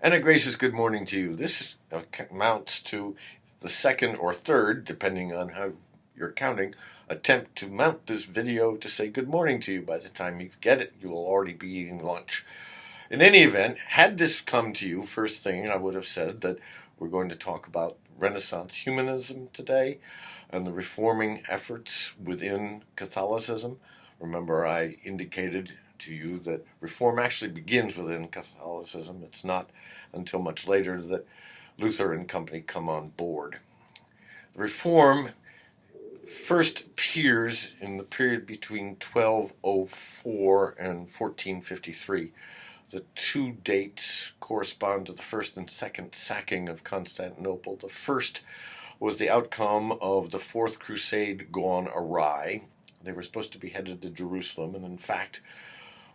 And a gracious good morning to you. This amounts to the second or third, depending on how you're counting, attempt to mount this video to say good morning to you. By the time you get it, you will already be eating lunch. In any event, had this come to you first thing, I would have said that we're going to talk about Renaissance humanism today and the reforming efforts within Catholicism. Remember, I indicated to you that reform actually begins within Catholicism. It's not until much later that Luther and company come on board. Reform first appears in the period between 1204 and 1453. The two dates correspond to the first and second sacking of Constantinople. The first was the outcome of the Fourth Crusade gone awry. They were supposed to be headed to Jerusalem, and in fact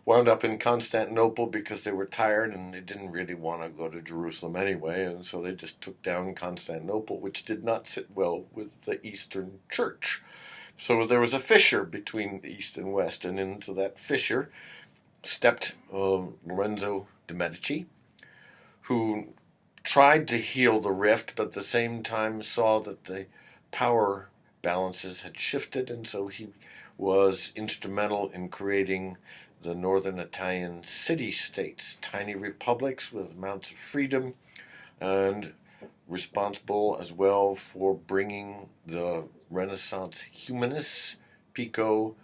wound up in Constantinople because they were tired and they didn't really want to go to Jerusalem anyway, and so they just took down Constantinople, which did not sit well with the Eastern Church. So there was a fissure between the East and West, and into that fissure stepped Lorenzo de' Medici, who tried to heal the rift, but at the same time saw that the power balances had shifted, and so he was instrumental in creating the northern Italian city-states, tiny republics with amounts of freedom, and responsible as well for bringing the Renaissance humanists, Pico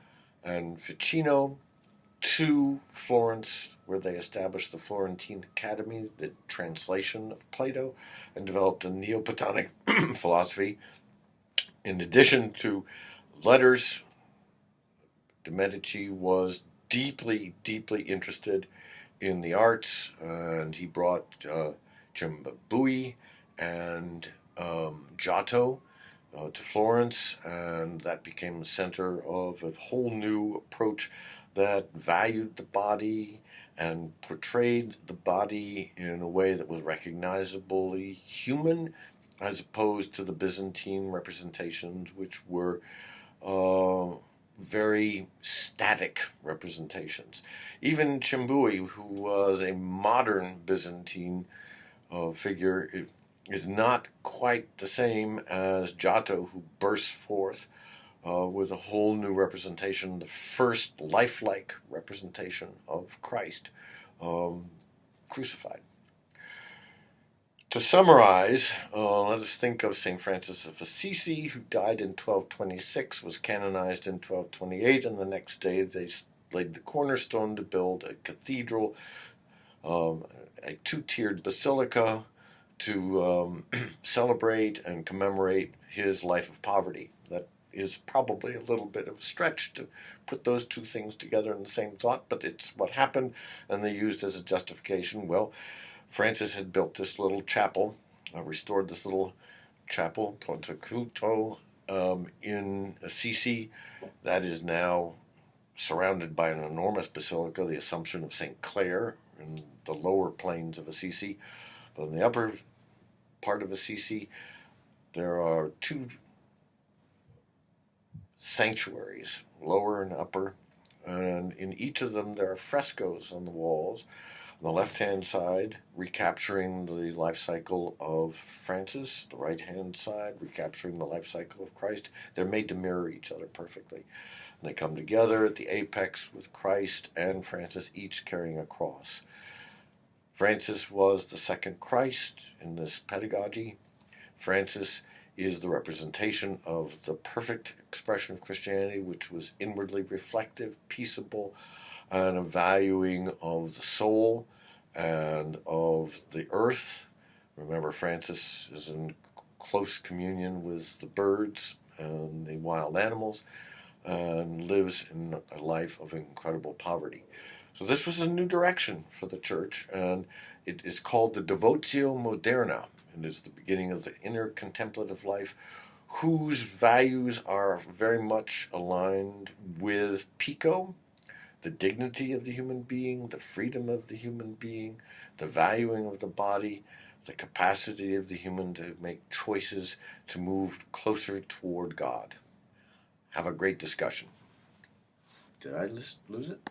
and Ficino, to Florence, where they established the Florentine Academy, the translation of Plato, and developed a Neoplatonic philosophy. In addition to letters, de' Medici was deeply, deeply interested in the arts, and he brought Cimabue and Giotto to Florence, and that became the center of a whole new approach that valued the body and portrayed the body in a way that was recognizably human, as opposed to the Byzantine representations, which were very static representations. Even Cimabue, who was a modern Byzantine figure, is not quite the same as Giotto, who bursts forth with a whole new representation, the first lifelike representation of Christ crucified. To summarize, let us think of St. Francis of Assisi, who died in 1226, was canonized in 1228, and the next day they laid the cornerstone to build a cathedral, a two-tiered basilica to celebrate and commemorate his life of poverty. That is probably a little bit of a stretch to put those two things together in the same thought, but it's what happened, and they used as a justification, well, Francis had built this little chapel, restored this little chapel, Ponte Cavuto, in Assisi, that is now surrounded by an enormous basilica, the Assumption of St. Clare, in the lower plains of Assisi. But in the upper part of Assisi, there are two sanctuaries, lower and upper, and in each of them there are frescoes on the walls. On the left-hand side, recapturing the life cycle of Francis. The right-hand side, recapturing the life cycle of Christ. They're made to mirror each other perfectly. And they come together at the apex with Christ and Francis, each carrying a cross. Francis was the second Christ in this pedagogy. Francis is the representation of the perfect expression of Christianity, which was inwardly reflective, peaceable, and a valuing of the soul and of the earth. Remember, Francis is in close communion with the birds and the wild animals and lives in a life of incredible poverty. So this was a new direction for the church, and it is called the Devotio Moderna, and is the beginning of the inner contemplative life, whose values are very much aligned with Pico, the dignity of the human being, the freedom of the human being, the valuing of the body, the capacity of the human to make choices to move closer toward God. Have a great discussion. Did I lose it?